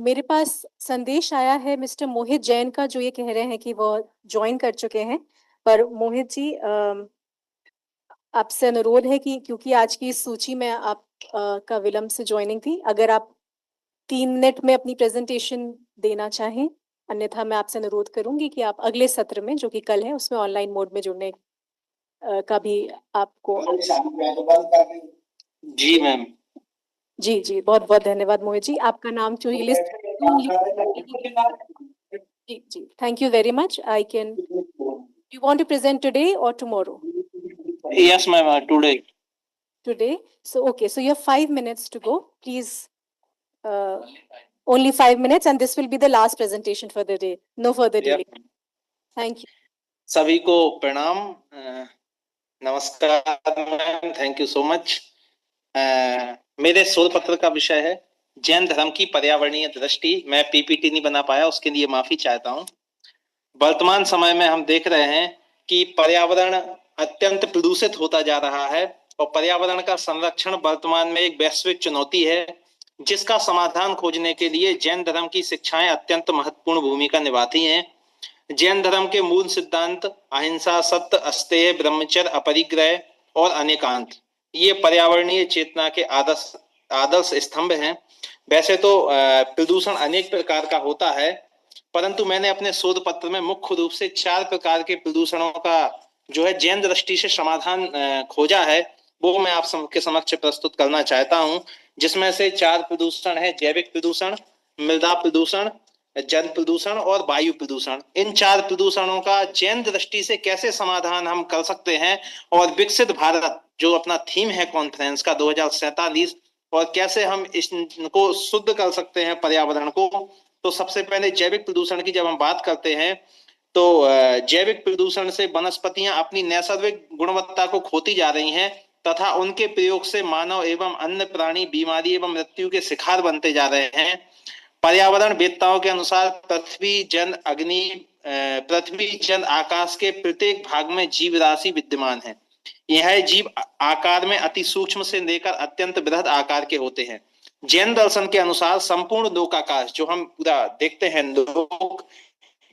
मेरे पास संदेश आया है मिस्टर मोहित जैन का, जो ये कह रहे हैं कि वो ज्वाइन कर चुके हैं। पर मोहित जी, आपसे अनुरोध है कि क्योंकि आज की इस सूची में आप का विलंब से ज्वाइनिंग थी, अगर आप 3 मिनट में अपनी प्रेजेंटेशन देना चाहें, अन्यथा मैं आपसे अनुरोध करूंगी कि आप अगले सत्र में, जो कि कल है, उसमें ऑनलाइन मोड में जुड़ने का भी आपको। जी मैम। जी जी, बहुत बहुत धन्यवाद मोहित जी। आपका नाम जो ही लिस्ट जी जी, thank you very much. I can, you want to present today और tomorrow? Yes ma'am, today. Today. So, okay, so you have 5 minutes to go. Please, only 5 minutes, and this will be the last presentation for the day. No further delay. Thank you. सभी को प्रणाम, नमस्कार ma'am, thank you so much. मेरे शोध पत्र का विषय है जैन धर्म की पर्यावरणीय दृष्टि। मैं पीपीटी नहीं बना पाया, उसके लिए माफी चाहता हूँ। वर्तमान समय में हम देख रहे हैं कि पर्यावरण अत्यंत प्रदूषित होता जा रहा है और पर्यावरण का संरक्षण वर्तमान में एक वैश्विक चुनौती है, जिसका समाधान खोजने के लिए जैन धर्म की शिक्षाएं अत्यंत महत्वपूर्ण भूमिका निभाती हैं। जैन धर्म के मूल सिद्धांत अहिंसा, सत्य, अस्तेय, ब्रह्मचर्य, अपरिग्रह और अनेकांत, ये पर्यावरणीय चेतना के आदर्श आदर्श स्तंभ हैं। वैसे तो प्रदूषण अनेक प्रकार का होता है, परंतु मैंने अपने शोध पत्र में मुख्य रूप से 4 प्रकार के प्रदूषणों का जो है जैन दृष्टि से समाधान खोजा है, वो मैं आप सबके समक्ष प्रस्तुत करना चाहता हूं। जिसमें से 4 प्रदूषण है: जैविक प्रदूषण, मृदा प्रदूषण, जल प्रदूषण और वायु प्रदूषण। इन 4 प्रदूषणों का जैन दृष्टि से कैसे समाधान हम कर सकते हैं, और विकसित भारत जो अपना थीम है कॉन्फ्रेंस का 2047, और कैसे हम इसको शुद्ध कर सकते हैं पर्यावरण को। तो सबसे पहले जैविक प्रदूषण की जब हम बात करते हैं, तो जैविक प्रदूषण से वनस्पतियां अपनी नैसर्गिक गुणवत्ता को खोती जा रही हैं तथा उनके प्रयोग से मानव एवं अन्य प्राणी बीमारी एवं मृत्यु के शिकार बनते जा रहे हैं। पर्यावरण वेत्ताओं के अनुसार पृथ्वी, जन, आकाश के प्रत्येक भाग में जीव राशि विद्यमान है। यह जीव आकार में अति सूक्ष्म से लेकर अत्यंत बृहद आकार के होते हैं। जैन दर्शन के अनुसार संपूर्ण लोकाकाश, जो हम पूरा देखते हैं लोक,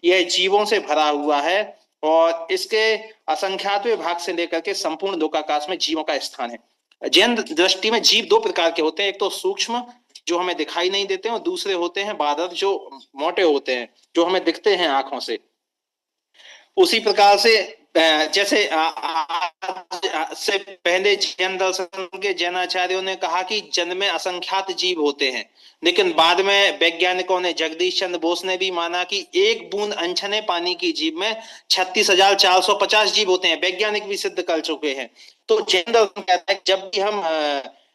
यह जीवों से भरा हुआ है और इसके असंख्यात भाग से लेकर के संपूर्ण लोकाकाश में जीवों का स्थान है। जैन दृष्टि में जीव 2 प्रकार के होते हैं, एक तो सूक्ष्म जो हमें दिखाई नहीं देते हैं, और दूसरे होते हैं बादर जो मोटे होते हैं, जो हमें दिखते हैं आंखों से। उसी प्रकार से जैसे से पहले जैन दर्शन के जैनाचार्यों ने कहा कि जन्म में असंख्यात जीव होते हैं, लेकिन बाद में वैज्ञानिकों ने, जगदीश चंद्र बोस ने भी माना कि एक बूंद अनछने पानी की जीव में 36,450 जीव होते हैं। वैज्ञानिक भी सिद्ध कर चुके हैं। तो जैन दर्शन कहता है कि जब भी हम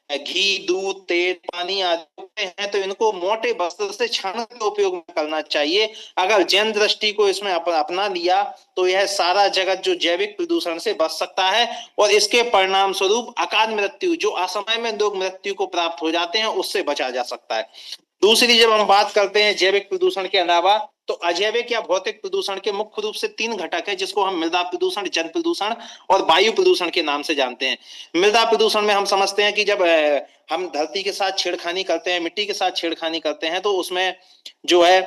घी, दूध, तेल, पानी आदि हैं, तो इनको मोटे वस्त्र से छान के उपयोग में करना चाहिए। अगर जैन दृष्टि को इसमें अपना लिया तो यह सारा जगत जो जैविक प्रदूषण से बच सकता है, और इसके परिणाम स्वरूप अकाल मृत्यु, जो असमय में लोग मृत्यु को प्राप्त हो जाते हैं, उससे बचा जा सकता है। दूसरी, जब हम बात करते हैं जैविक प्रदूषण के अलावा, तो अजैविक या भौतिक प्रदूषण के मुख्य रूप से 3 घटक है, जिसको हम मृदा प्रदूषण, जल प्रदूषण और वायु प्रदूषण के नाम से जानते हैं। मृदा प्रदूषण में हम समझते हैं कि जब हम धरती के साथ छेड़खानी करते हैं, मिट्टी के साथ छेड़खानी करते हैं, तो उसमें जो है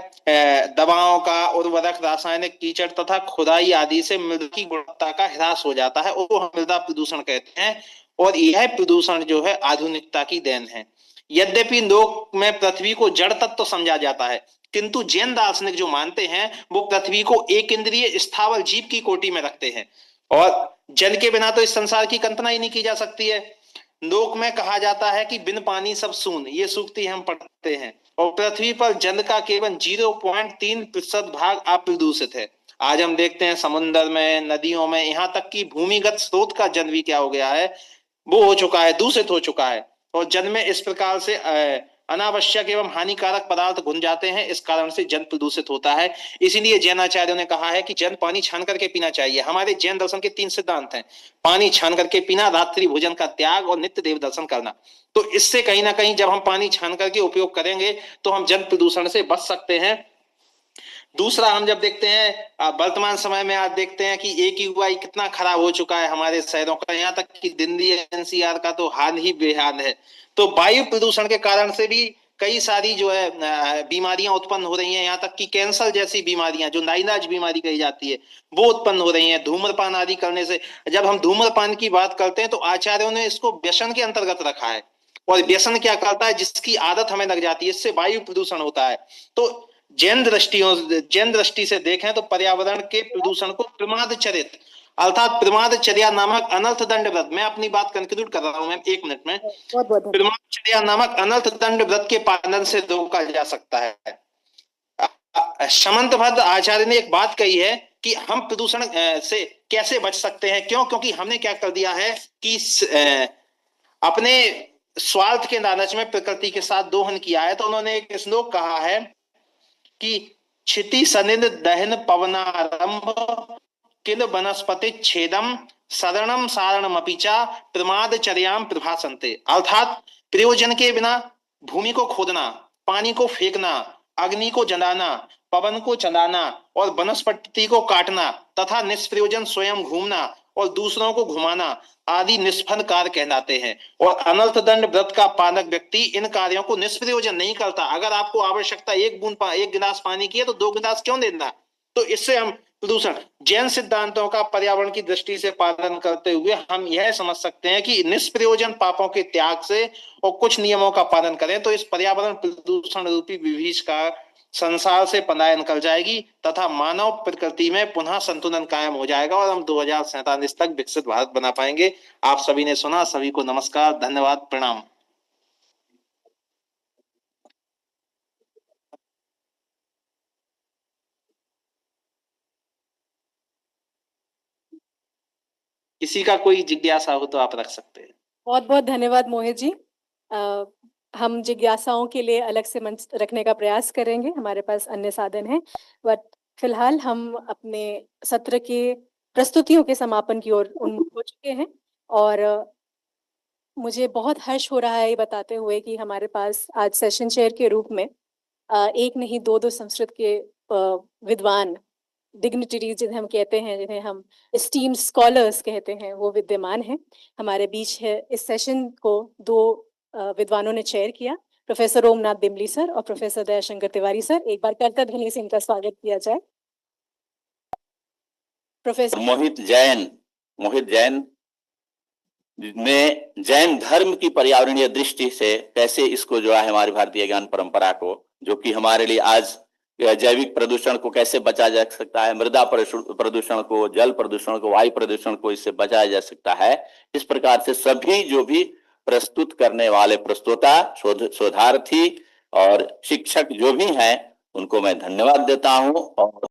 दवाओं का, उर्वरक, रासायनिक, कीचड़ तथा खुदाई आदि से मृदा की गुणवत्ता का ह्रास हो जाता है, और हम मृदा प्रदूषण कहते हैं। और यह प्रदूषण जो है आधुनिकता की देन है। यद्यपि लोक में पृथ्वी को जड़ तत्व समझा जाता है, किंतु जैन दार्शनिक जो मानते हैं वो पृथ्वी को एक इंद्रिय स्थावर जीव की कोटि में रखते हैं, और जल के बिना तो इस संसार की कल्पना ही नहीं की जा सकती है। लोक में कहा जाता है कि बिन पानी सब सून, ये सूक्ति हम पढ़ते हैं, और पृथ्वी पर जल का केवल 0.3% भाग अप्रदूषित है। आज हम देखते हैं समुद्र में, नदियों में, यहाँ तक कि भूमिगत स्रोत का जल भी क्या हो गया है, वो हो चुका है, दूषित हो चुका है। और जल में इस प्रकार से अनावश्यक एवं हानिकारक पदार्थ घुल जाते हैं, इस कारण से जल प्रदूषित होता है। इसीलिए जैनाचार्यों ने कहा है कि जल पानी छान करके पीना चाहिए। हमारे जैन दर्शन के 3 सिद्धांत हैं: पानी छान करके पीना, रात्रि भोजन का त्याग और नित्य देव दर्शन करना। तो इससे कहीं ना कहीं जब हम पानी छान करके उपयोग करेंगे तो हम जल प्रदूषण से बच सकते हैं। दूसरा, हम जब देखते हैं वर्तमान समय में, आज देखते हैं कि AQI कितना खराब हो चुका है हमारे शहरों का, यहाँ तक कि दिल्ली NCR का तो हाल ही बेहाल है। तो वायु प्रदूषण के कारण से भी कई सारी जो है बीमारियां उत्पन्न हो रही हैं, यहाँ तक कि कैंसर जैसी बीमारियां जो नाइलाज बीमारी कही जाती है वो उत्पन्न हो रही हैं धूम्रपान आदि करने से। जब हम धूम्रपान की बात करते हैं तो आचार्यों ने इसको व्यसन के अंतर्गत रखा है, और व्यसन क्या करता है, जिसकी आदत हमें लग जाती है, इससे वायु प्रदूषण होता है। तो जैन दृष्टि से देखें तो पर्यावरण के प्रदूषण को प्रमादचरित अर्थात प्रमादचर्या नामक अनर्थ दंड व्रत, मैं अपनी बात कंक्लूड कर रहा हूं मैम 1 मिनट में, बहुत बहुत धन्यवाद। प्रमादचर्या नामक अनर्थ दंड व्रत के पालन से रोका जा सकता है। समंतभद्र आचार्य ने एक बात कही है कि हम प्रदूषण से कैसे बच सकते हैं, क्यों? क्योंकि हमने क्या कर दिया है कि अपने स्वार्थ के लालच में प्रकृति के साथ दोहन किया है। तो उन्होंने एक श्लोक कहा है कि क्षिति सनिध दहन पवनारंभ किल वनस्पति छेदम शरणम सारणम अपिचा प्रमादचर्याम प्रभासन्ते, अर्थात प्रयोजन के बिना भूमि को खोदना, पानी को फेंकना, अग्नि को जलाना, पवन को चलाना और वनस्पति को काटना तथा निष्प्रयोजन स्वयं घूमना और दूसरों को घुमाना आदि निष्फल कार्य कहलाते हैं। और अनर्थ दंड व्रत का पालक व्यक्ति इन कार्यों को निष्प्रयोजन नहीं करता। अगर आपको आवश्यकता एक गिलास पानी की है तो 2 गिलास क्यों देना? तो इससे हम प्रदूषण जैन सिद्धांतों का पर्यावरण की दृष्टि से पालन करते हुए हम यह समझ सकते हैं कि निष्प्रयोजन पापों के त्याग से और कुछ नियमों का पालन करें तो इस पर्यावरण प्रदूषण रूपी विभीष का संसार से पलायन निकल जाएगी तथा मानव प्रकृति में पुनः संतुलन कायम हो जाएगा और हम 2047 तक विकसित भारत बना पाएंगे। आप सभी ने सुना, सभी को नमस्कार, धन्यवाद, प्रणाम। किसी का कोई जिज्ञासा हो तो आप रख सकते हैं। बहुत बहुत धन्यवाद मोहित जी। हम जिज्ञासाओं के लिए अलग से मंच रखने का प्रयास करेंगे, हमारे पास अन्य साधन हैं, बट फिलहाल हम अपने सत्र के प्रस्तुतियों के समापन की ओर उन्मुख हो चुके हैं। और मुझे बहुत हर्ष हो रहा है ये बताते हुए कि हमारे पास आज सेशन चेयर के रूप में एक नहीं दो संस्कृत के विद्वान डिग्निटरीज जिन्हें हम कहते हैं, जिन्हें हम स्टीम स्कॉलर्स कहते हैं, वो विद्यमान हैं हमारे बीच है। इस सेशन को 2 विद्वानों ने चेयर किया, प्रोफेसर ओमनाथ दिमली सर और प्रोफेसर दयाशंकर तिवारी सर। एक बार करतल ध्वनि से इनका स्वागत किया जाए। प्रोफेसर मोहित जैन ने जैन धर्म की पर्यावरणीय दृष्टि से कैसे इसको जो है हमारी भारतीय ज्ञान परंपरा को, जो कि हमारे लिए आज जैविक प्रदूषण को कैसे बचाया जा सकता है, मृदा प्रदूषण को, जल प्रदूषण को, वायु प्रदूषण को इससे बचाया जा सकता है, इस प्रकार से सभी जो भी प्रस्तुत करने वाले प्रस्तोता, शोधार्थी और शिक्षक जो भी हैं उनको मैं धन्यवाद देता हूं। और